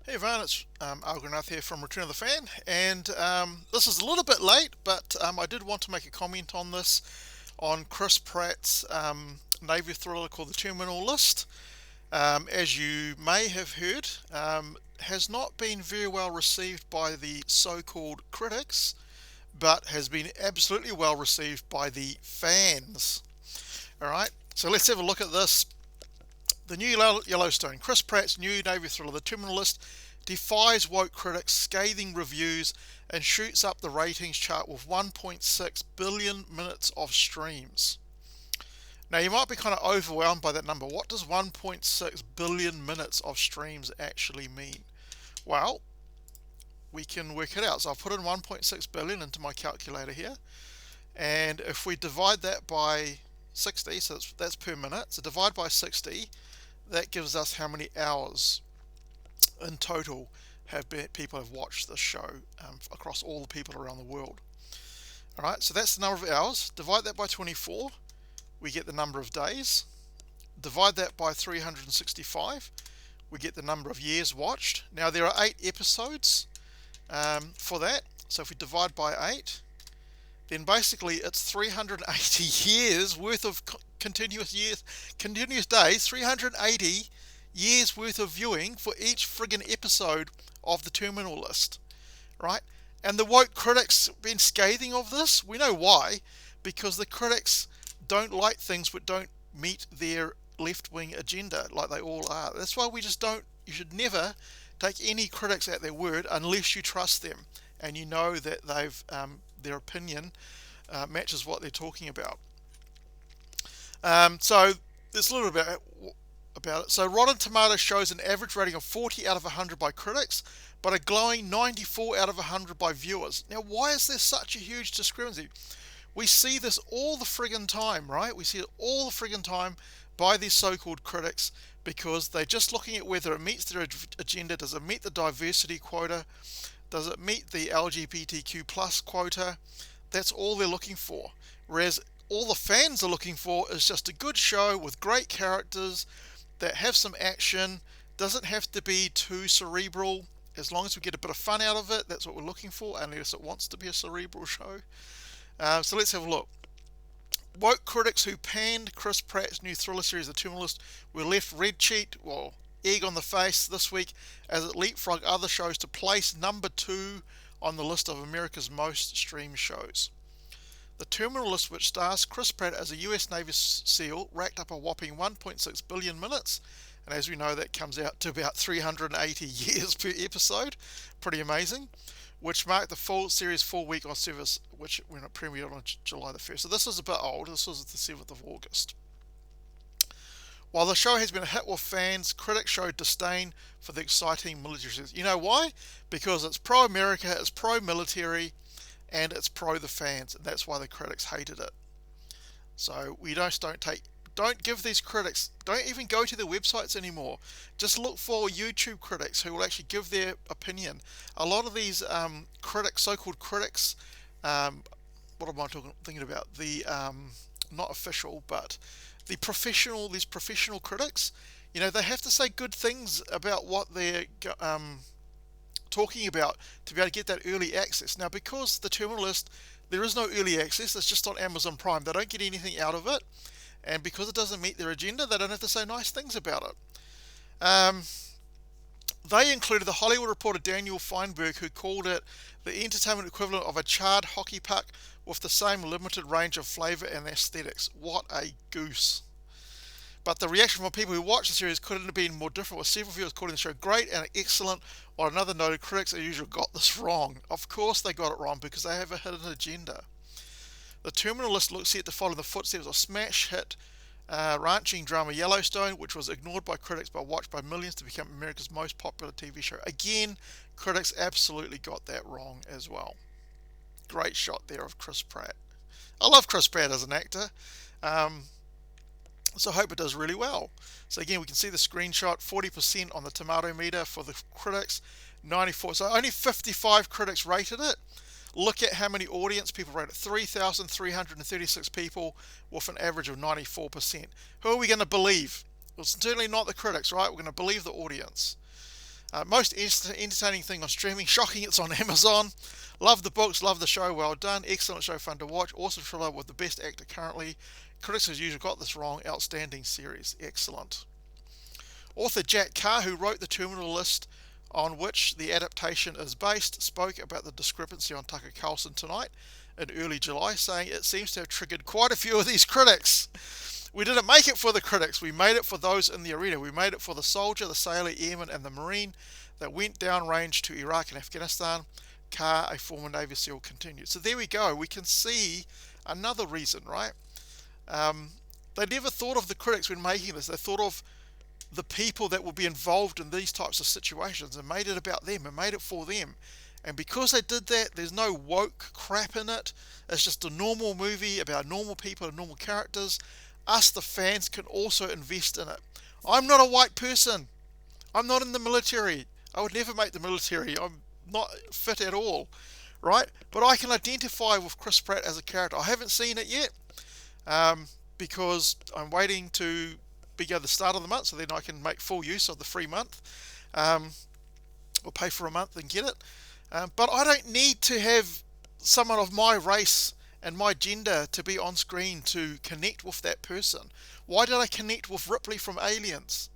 Hey everyone, it's Algranath here from Return of the Fan, and this is a little bit late, but I did want to make a comment on this, on Chris Pratt's Navy thriller called The Terminal List. As you may have heard, has not been very well received by the so-called critics, but has been absolutely well received by the fans. Alright, so let's have a look at this. The new Yellowstone, Chris Pratt's new Navy thriller, The Terminal List, defies woke critics' scathing reviews and shoots up the ratings chart with 1.6 billion minutes of streams. Now you might be kind of overwhelmed by that number. What does 1.6 billion minutes of streams actually mean? Well, we can work it out. So I'll put in 1.6 billion into my calculator here, and if we divide that by 60, so that's per minute, so divide by 60, that gives us how many hours in total people have watched this show across all the people around the world. Alright, so that's the number of hours. Divide that by 24, we get the number of days. Divide that by 365, we get the number of years watched. Now there are 8 episodes for that, so if we divide by 8, then basically it's 380 years worth of continuous days, 380 years worth of viewing for each friggin' episode of the Terminal List, right? And the woke critics been scathing of this. We know why, because the critics don't like things that don't meet their left-wing agenda, like they all are. That's why we just don't. You should never take any critics at their word unless you trust them and you know that they've their opinion matches what they're talking about. So there's a little bit about it. So Rotten Tomatoes shows an average rating of 40 out of 100 by critics, but a glowing 94 out of 100 by viewers. Now, why is there such a huge discrepancy? We see this all the friggin' time, right? We see it all the friggin' time by these so-called critics because they're just looking at whether it meets their agenda. Does it meet the diversity quota? Does it meet the LGBTQ plus quota? That's all they're looking for. Whereas all the fans are looking for is just a good show with great characters that have some action. Doesn't have to be too cerebral. As long as we get a bit of fun out of it, that's what we're looking for, unless it wants to be a cerebral show. So let's have a look. Woke critics who panned Chris Pratt's new thriller series, The Terminal List, were left red cheeked, well, egg on the face this week as it leapfrogged other shows to place number 2 on the list of America's most streamed shows. The Terminal List, which stars Chris Pratt as a US Navy SEAL, racked up a whopping 1.6 billion minutes, and as we know that comes out to about 380 years per episode. Pretty amazing. Which marked the full series 4-week on service, which when it premiered on July the 1st. So this is a bit old. This was the 7th of August. While the show has been a hit with fans, critics showed disdain for the exciting military series. You know why? Because it's pro-America, it's pro-military, and it's pro the fans, and that's why the critics hated it. So we don't give these critics, don't even go to their websites anymore. Just look for YouTube critics who will actually give their opinion. A lot of these critics, so-called critics, what am I thinking about? The not official, but these professional critics. You know, they have to say good things about what they're talking about to be able to get that early access. Now, because the Terminal List, there is no early access. It's just on Amazon Prime. They don't get anything out of it. And because it doesn't meet their agenda, they don't have to say nice things about it. They included the Hollywood reporter Daniel Feinberg, who called it the entertainment equivalent of a charred hockey puck with the same limited range of flavour and aesthetics. What a goose. But the reaction from people who watched the series couldn't have been more different, with several viewers calling the show great and excellent, while another noted critics as usual got this wrong. Of course they got it wrong, because they have a hidden agenda. The Terminal List looks set to follow the footsteps of smash hit ranching drama Yellowstone, which was ignored by critics but watched by millions to become America's most popular TV show. Again, critics absolutely got that wrong as well. Great shot there of Chris Pratt. I love Chris Pratt as an actor, so I hope it does really well. So again, we can see the screenshot, 40% on the tomato meter for the critics, 94. So only 55 critics rated it. Look at how many audience people rated it. 3,336 people with an average of 94%. Who are we going to believe? Well, it's certainly not the critics, right? We're going to believe the audience. Most entertaining thing on streaming. Shocking it's on Amazon. Love the books, love the show, well done. Excellent show, fun to watch. Awesome thriller with the best actor currently. Critics as usual got this wrong. Outstanding series. Excellent. Author Jack Carr, who wrote the Terminal List on which the adaptation is based, spoke about the discrepancy on Tucker Carlson tonight in early July, saying it seems to have triggered quite a few of these critics. We didn't make it for the critics, we made it for those in the arena. We made it for the soldier, the sailor, airman and the marine that went downrange to Iraq and Afghanistan. Carr, a former Navy SEAL, continued. So there we go, we can see another reason, right? They never thought of the critics when making this. They thought of the people that will be involved in these types of situations and made it about them and made it for them. And because they did that, there's no woke crap in it. It's just a normal movie about normal people and normal characters. Us, the fans, can also invest in it. I'm not a white person. I'm not in the military. I would never make the military. I'm not fit at all, right? But I can identify with Chris Pratt as a character. I haven't seen it yet because I'm waiting to be at the start of the month, so then I can make full use of the free month, or pay for a month and get it. But I don't need to have someone of my race and my gender to be on screen to connect with that person. Why did I connect with Ripley from Aliens?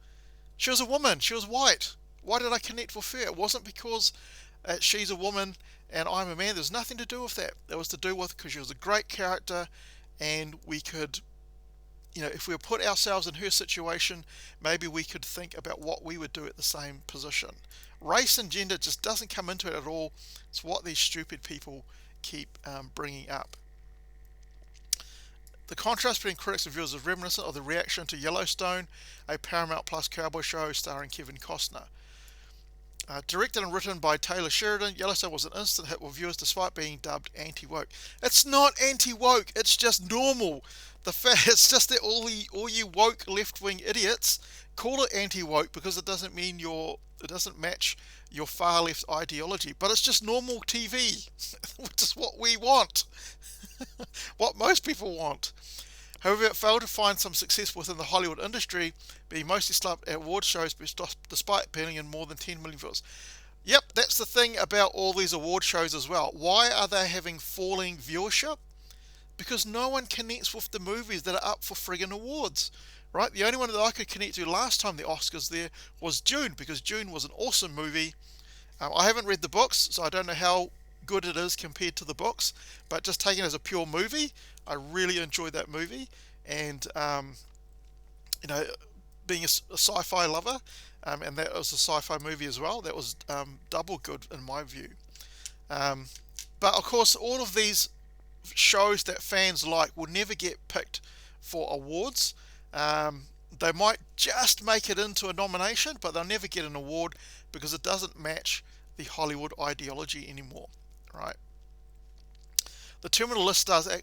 She was a woman, she was white. Why did I connect with her? It wasn't because she's a woman and I'm a man. There's nothing to do with that. It was to do with because she was a great character, and we could, if we put ourselves in her situation, maybe we could think about what we would do at the same position. Race and gender just doesn't come into it at all. It's what these stupid people keep bringing up. The contrast between critics and viewers is reminiscent of the reaction to Yellowstone, a Paramount Plus cowboy show starring Kevin Costner. Directed and written by Taylor Sheridan, Yellowstone was an instant hit with viewers despite being dubbed anti-woke. It's not anti-woke, it's just normal. It's just that all you woke left-wing idiots call it anti-woke because it doesn't match your far left ideology. But it's just normal TV, which is what we want, what most people want. However, it failed to find some success within the Hollywood industry, being mostly snubbed at award shows despite appearing in more than 10 million viewers. Yep, that's the thing about all these award shows as well. Why are they having falling viewership? Because no one connects with the movies that are up for friggin' awards, right? The only one that I could connect to last time the Oscars there was Dune, because Dune was an awesome movie. I haven't read the books, so I don't know how good it is compared to the books, but just taken as a pure movie, I really enjoyed that movie. And being a sci-fi lover, and that was a sci-fi movie as well, that was double good in my view. But of course, all of these shows that fans like will never get picked for awards. They might just make it into a nomination, but they'll never get an award because it doesn't match the Hollywood ideology anymore, right? The Terminal List stars, I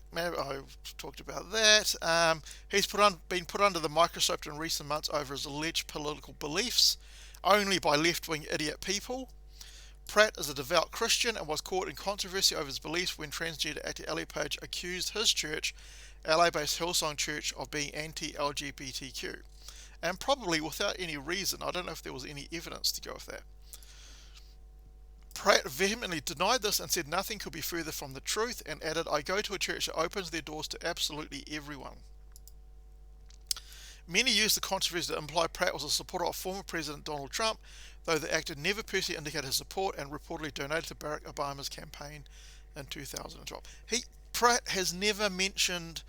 talked about that. He's been put under the microscope in recent months over his alleged political beliefs, only by left-wing idiot people. Pratt is a devout Christian and was caught in controversy over his beliefs when transgender actor Ellie Page accused his church, LA-based Hillsong Church, of being anti-LGBTQ. And probably without any reason. I don't know if there was any evidence to go with that. Pratt vehemently denied this and said nothing could be further from the truth, and added, "I go to a church that opens their doors to absolutely everyone." Many used the controversy to imply Pratt was a supporter of former President Donald Trump, though the actor never personally indicated his support and reportedly donated to Barack Obama's campaign in 2012. Pratt has never mentioned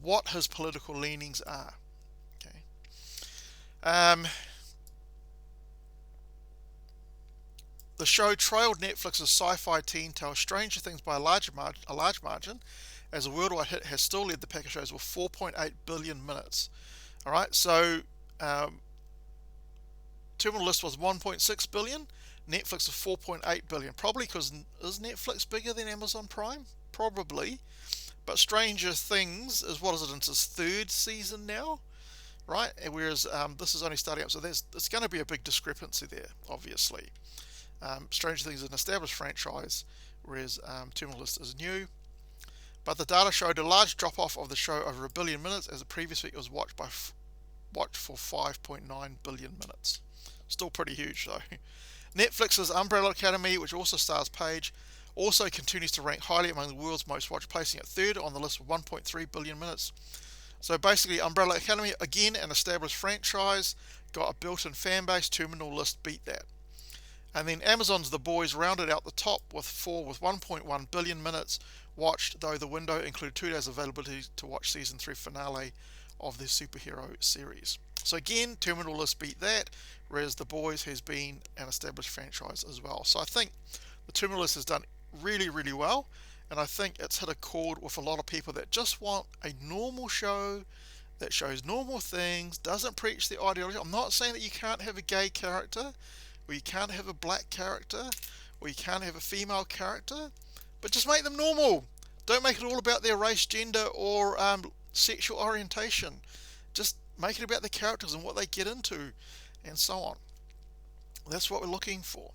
what his political leanings are. Okay. The show trailed Netflix's sci-fi teen tale Stranger Things by a large margin, as a worldwide hit has still led the pack of shows with 4.8 billion minutes. Alright, so Terminal List was 1.6 billion, Netflix is 4.8 billion. Probably because, is Netflix bigger than Amazon Prime? Probably. But Stranger Things is, what is it, into its third season now? Right, and whereas this is only starting up, so it's going to be a big discrepancy there, obviously. Stranger Things is an established franchise, whereas Terminal List is new. But the data showed a large drop-off of the show over a billion minutes, as the previous week was watched for 5.9 billion minutes. Still pretty huge though. Netflix's Umbrella Academy, which also stars Paige, also continues to rank highly among the world's most watched, placing at third on the list with 1.3 billion minutes. So basically, Umbrella Academy, again an established franchise, got a built-in fan base. Terminal List beat that. And then Amazon's The Boys rounded out the top with 1.1 billion minutes watched, though the window included 2 days availability to watch season 3 finale of the superhero series. So again, Terminal List beat that, whereas The Boys has been an established franchise as well. So I think the Terminal List has done really, really well, and I think it's hit a chord with a lot of people that just want a normal show that shows normal things, doesn't preach the ideology. I'm not saying that you can't have a gay character, or you can't have a black character, or you can't have a female character, but just make them normal. Don't make it all about their race, gender, or sexual orientation. Just make it about the characters and what they get into, and so on. That's what we're looking for.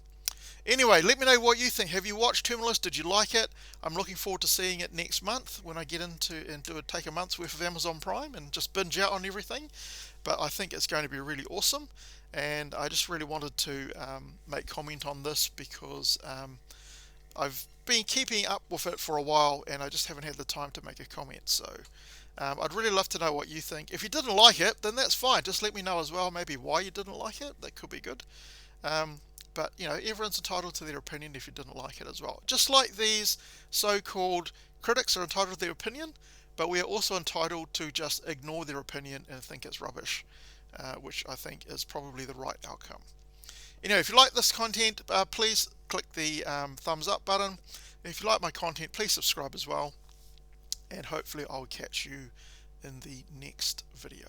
Anyway, let me know what you think. Have you watched Terminal List? Did you like it? I'm looking forward to seeing it next month when I get into and take a month's worth of Amazon Prime and just binge out on everything. But I think it's going to be really awesome, and I just really wanted to make comment on this because I've been keeping up with it for a while and I just haven't had the time to make a comment. So I'd really love to know what you think. If you didn't like it, then that's fine. Just let me know as well, maybe why you didn't like it. That could be good. But you know, everyone's entitled to their opinion if you didn't like it as well. Just like these so-called critics are entitled to their opinion, but we are also entitled to just ignore their opinion and think it's rubbish, which I think is probably the right outcome. Anyway, if you like this content, please click the thumbs up button. If you like my content, please subscribe as well, and hopefully I'll catch you in the next video.